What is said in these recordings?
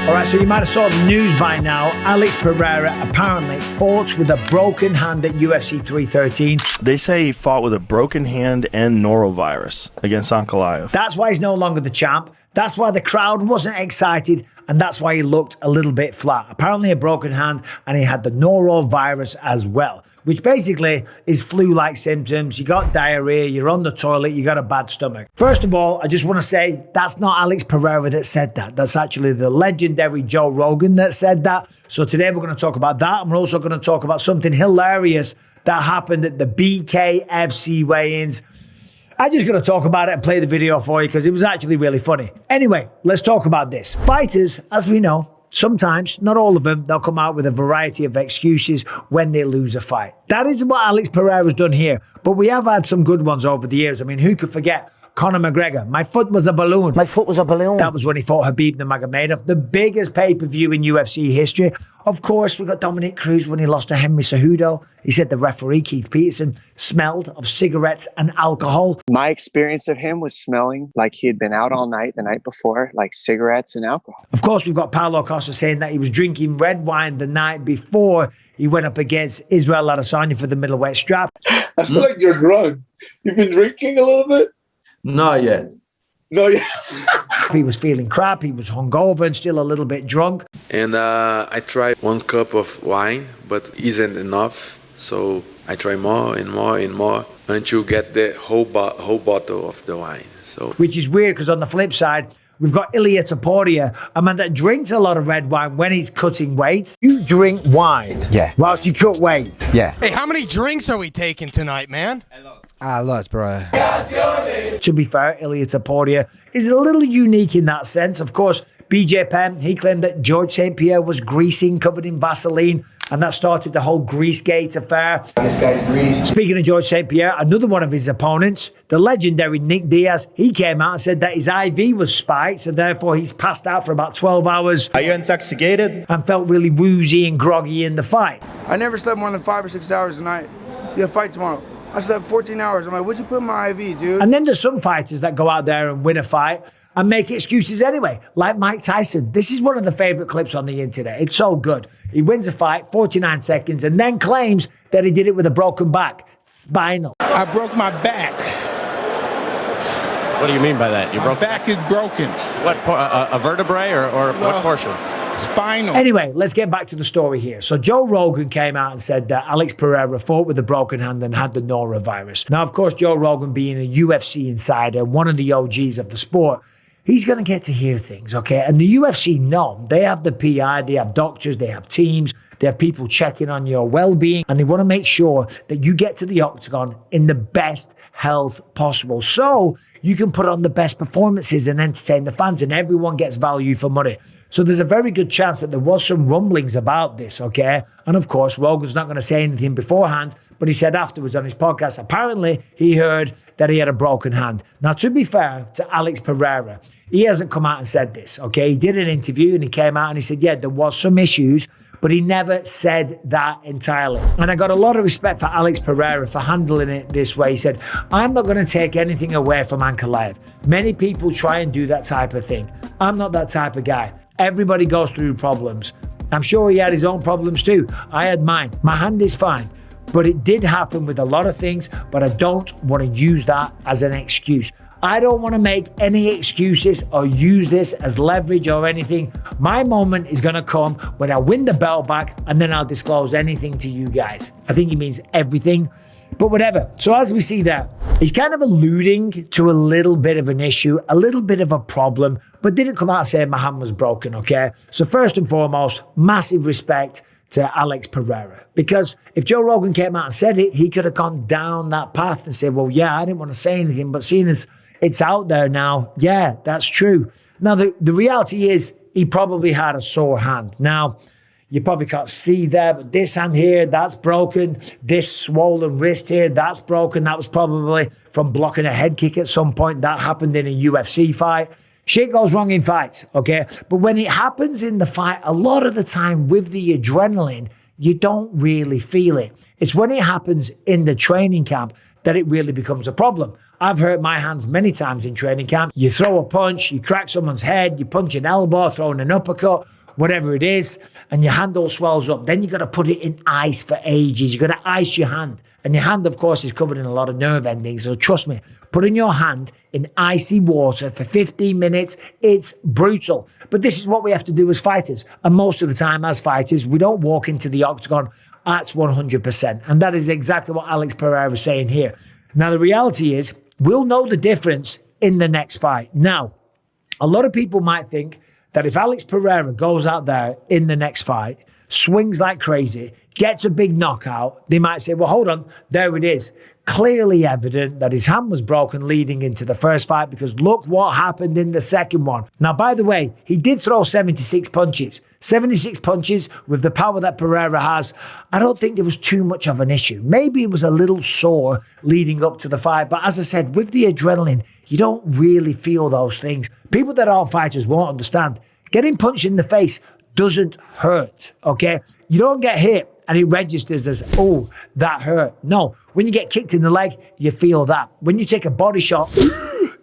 All right, so you might have saw the news by now. Alex Pereira apparently fought with a broken hand at UFC 313. They say he fought with a broken hand and norovirus against Ankalaev. That's why he's no longer the champ. That's why the crowd wasn't excited, and that's why he looked a little bit flat. Apparently a broken hand, and he had the norovirus as well, which basically is flu-like symptoms. You got diarrhea, you're on the toilet, you got a bad stomach. First of all, I just want to say that's not Alex Pereira that said that. That's actually the legendary Joe Rogan that said that. So today we're going to talk about that, and we're also going to talk about something hilarious that happened at the BKFC weigh-ins. I'm just going to talk about it and play the video for you because it was actually really funny. Anyway, let's talk about this. Fighters, as we know, sometimes, not all of them, they'll come out with a variety of excuses when they lose a fight. That is what Alex Pereira's done here. But we have had some good ones over the years. I mean, who could forget Conor McGregor? My foot was a balloon. My foot was a balloon. That was when he fought Habib Nurmagomedov, the biggest pay-per-view in UFC history. Of course, we got Dominic Cruz when he lost to Henry Cejudo. He said the referee, Keith Peterson, smelled of cigarettes and alcohol. My experience of him was smelling like he had been out all night the night before, like cigarettes and alcohol. Of course, we've got Paulo Costa saying that he was drinking red wine the night before he went up against Israel Adesanya for the middleweight strap. I feel like you're drunk. You've been drinking a little bit? Not yet. No, yeah. He was feeling crap, he was hungover and still a little bit drunk. And I tried 1 cup of wine, but isn't enough. So I try more and more and more until get the whole bottle of the wine. So, which is weird because on the flip side, we've got Ilia Topuria, a man that drinks a lot of red wine when he's cutting weight. You drink wine whilst you cut weight. Yeah. Hey, how many drinks are we taking tonight, man? I lost, bro. To be fair, Ilia Topuria is a little unique in that sense. Of course, BJ Penn, he claimed that George St. Pierre was greasing, covered in Vaseline, and that started the whole Greasegate affair. This guy's greased. Speaking of George St. Pierre, another one of his opponents, the legendary Nick Diaz, he came out and said that his IV was spiked, so therefore he's passed out for about 12 hours. Are you intoxicated? And felt really woozy and groggy in the fight. I never slept more than 5 or 6 hours a night. You have a fight tomorrow. I slept 14 hours. I'm like, what'd you put in my IV, dude? And then there's some fighters that go out there and win a fight and make excuses anyway, like Mike Tyson. This is one of the favorite clips on the internet. It's so good. He wins a fight, 49 seconds, and then claims that he did it with a broken back. Spinal. I broke my back. What do you mean by that? My back is broken. What, a vertebrae or what portion? Spinal. Anyway, let's get back to the story here. So Joe Rogan came out and said that Alex Pereira fought with a broken hand and had the norovirus. Now, of course, Joe Rogan being a UFC insider, one of the OGs of the sport, he's going to get to hear things, okay? And the UFC know. They have the PI, they have doctors, they have teams, they have people checking on your well-being, and they want to make sure that you get to the octagon in the best health possible. So you can put on the best performances and entertain the fans, and everyone gets value for money. So there's a very good chance that there was some rumblings about this, okay? And of course, Rogan's not going to say anything beforehand, but he said afterwards on his podcast, apparently he heard that he had a broken hand. Now, to be fair to Alex Pereira, he hasn't come out and said this, okay? He did an interview and he came out and he said, yeah, there was some issues, but he never said that entirely. And I got a lot of respect for Alex Pereira for handling it this way. He said, I'm not going to take anything away from Ankalaev. Many people try and do that type of thing. I'm not that type of guy. Everybody goes through problems. I'm sure he had his own problems too. I had mine. My hand is fine. But it did happen with a lot of things, but I don't want to use that as an excuse. I don't want to make any excuses or use this as leverage or anything. My moment is going to come when I win the belt back, and then I'll disclose anything to you guys. I think he means everything, but whatever. So as we see there, he's kind of alluding to a little bit of an issue, a little bit of a problem, but didn't come out and say my hand was broken, okay? So first and foremost, massive respect to Alex Pereira. Because if Joe Rogan came out and said it, he could have gone down that path and said, well, yeah, I didn't want to say anything, but seeing as it's out there now, yeah, that's true. Now, the reality is he probably had a sore hand. Now, you probably can't see there, but this hand here, that's broken. This swollen wrist here, that's broken. That was probably from blocking a head kick at some point. That happened in a UFC fight. Shit goes wrong in fights, okay? But when it happens in the fight, a lot of the time with the adrenaline, you don't really feel it. It's when it happens in the training camp that it really becomes a problem. I've hurt my hands many times in training camp. You throw a punch, you crack someone's head, you punch an elbow, throwing an uppercut, whatever it is, and your hand all swells up. Then you got to put it in ice for ages. You got to ice your hand. And your hand, of course, is covered in a lot of nerve endings. So trust me, putting your hand in icy water for 15 minutes, it's brutal. But this is what we have to do as fighters. And most of the time as fighters, we don't walk into the octagon at 100%. And that is exactly what Alex Pereira is saying here. Now, the reality is, we'll know the difference in the next fight. Now, a lot of people might think that if Alex Pereira goes out there in the next fight, swings like crazy, gets a big knockout, they might say, well, hold on, there it is. Clearly evident that his hand was broken leading into the first fight, because look what happened in the second one. Now, by the way, he did throw 76 punches. 76 punches with the power that Pereira has. I don't think there was too much of an issue. Maybe it was a little sore leading up to the fight, but as I said, with the adrenaline, you don't really feel those things. People that aren't fighters won't understand. Getting punched in the face doesn't hurt, okay? You don't get hit and it registers as, oh, that hurt. No, when you get kicked in the leg, you feel that. When you take a body shot,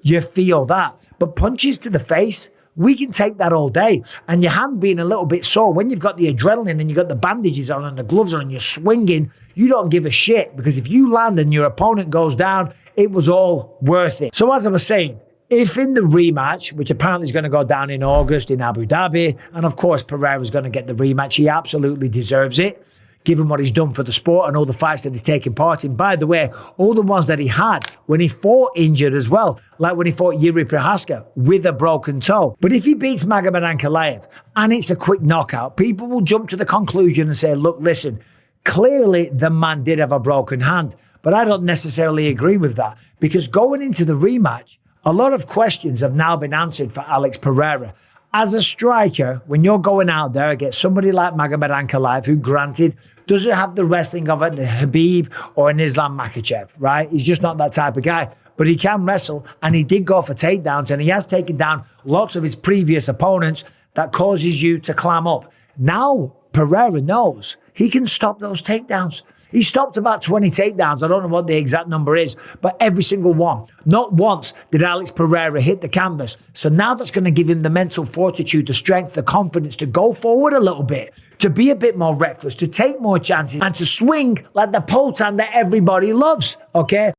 you feel that. But punches to the face, we can take that all day. And your hand being a little bit sore, when you've got the adrenaline and you've got the bandages on and the gloves on and you're swinging, you don't give a shit, because if you land and your opponent goes down, it was all worth it. So as I was saying, if in the rematch, which apparently is going to go down in August in Abu Dhabi, and of course Pereira's going to get the rematch, he absolutely deserves it, given what he's done for the sport and all the fights that he's taken part in. By the way, all the ones that he had when he fought injured as well, like when he fought Yuri Prohaska with a broken toe. But if he beats Magomed Ankalaev and it's a quick knockout, people will jump to the conclusion and say, look, listen, clearly the man did have a broken hand. But I don't necessarily agree with that, because going into the rematch, a lot of questions have now been answered for Alex Pereira. As a striker, when you're going out there against somebody like Magomed Ankalaev, who granted doesn't have the wrestling of a Habib or an Islam Makhachev, right? He's just not that type of guy. But he can wrestle, and he did go for takedowns, and he has taken down lots of his previous opponents. That causes you to clam up. Now Pereira knows he can stop those takedowns. He stopped about 20 takedowns. I don't know what the exact number is, but every single one. Not once did Alex Pereira hit the canvas. So now that's going to give him the mental fortitude, the strength, the confidence to go forward a little bit, to be a bit more reckless, to take more chances, and to swing like the Potan that everybody loves, okay?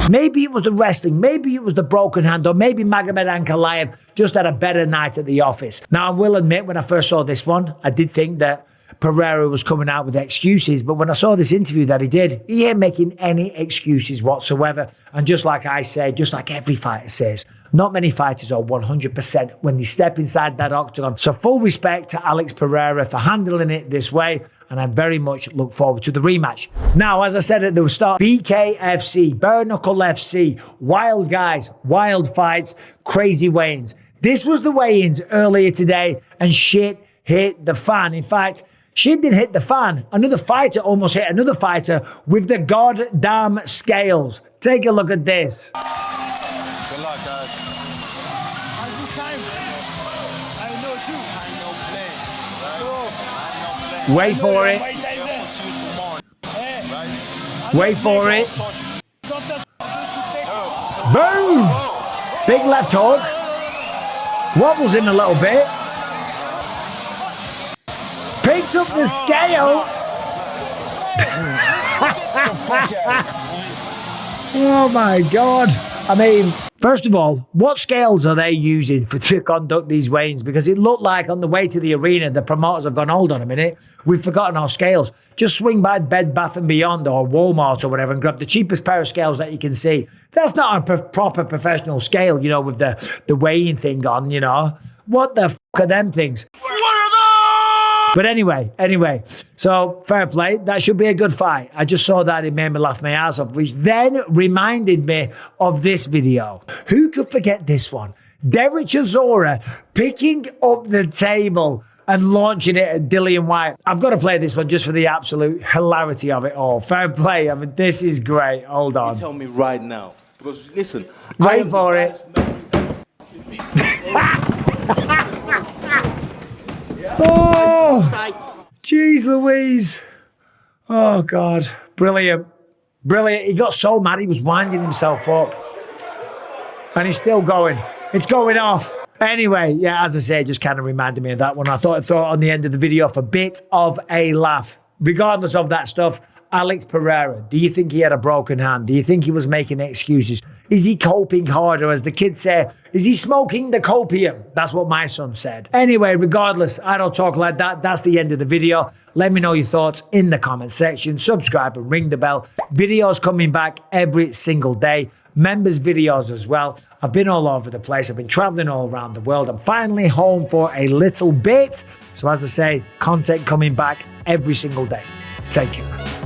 Maybe it was the wrestling, maybe it was the broken hand, or maybe Magomed Ankalaev just had a better night at the office. Now, I will admit, when I first saw this one, I did think that Pereira was coming out with excuses, but when I saw this interview that he did, he ain't making any excuses whatsoever. And just like I say, just like every fighter says, not many fighters are 100% when they step inside that octagon. So full respect to Alex Pereira for handling it this way, and I very much look forward to the rematch. Now, as I said at the start, BKFC, Bare Knuckle FC, wild guys, wild fights, crazy weigh-ins. This was the weigh-ins earlier today, and shit hit the fan. In fact, shit didn't hit the fan. Another fighter almost hit another fighter with the goddamn scales. Take a look at this. Good luck, guys. Wait for it. Wait for it. Boom! Big left hook. Wobbles in a little bit. Picks up the scale. Oh my God. I mean, first of all, what scales are they using to conduct these weigh-ins? Because it looked like on the way to the arena, the promoters have gone, hold on a minute, we've forgotten our scales. Just swing by Bed Bath & Beyond or Walmart or whatever and grab the cheapest pair of scales that you can see. That's not a proper professional scale, you know, with the weighing thing on, you know. What the fuck are them things? But anyway, so fair play. That should be a good fight. I just saw that. It made me laugh my ass off, which then reminded me of this video. Who could forget this one? Derek Chisora picking up the table and launching it at Dillian Whyte. I've got to play this one just for the absolute hilarity of it all. Fair play. I mean, this is great. Hold on. You tell me right now. Because listen. Wait for it. Oh, jeez Louise. Oh, God. Brilliant. Brilliant. He got so mad, he was winding himself up. And he's still going. It's going off. Anyway, yeah, as I say, it just kind of reminded me of that one. I thought I'd throw it on the end of the video for a bit of a laugh. Regardless of that stuff, Alex Pereira, do you think he had a broken hand? Do you think he was making excuses? Is he coping harder, as the kids say? Is he smoking the copium? That's what my son said. Anyway, regardless, I don't talk like that. That's the end of the video. Let me know your thoughts in the comment section. Subscribe and ring the bell. Videos coming back every single day. Members videos as well. I've been all over the place. I've been traveling all around the world. I'm finally home for a little bit. So as I say, content coming back every single day. Take care.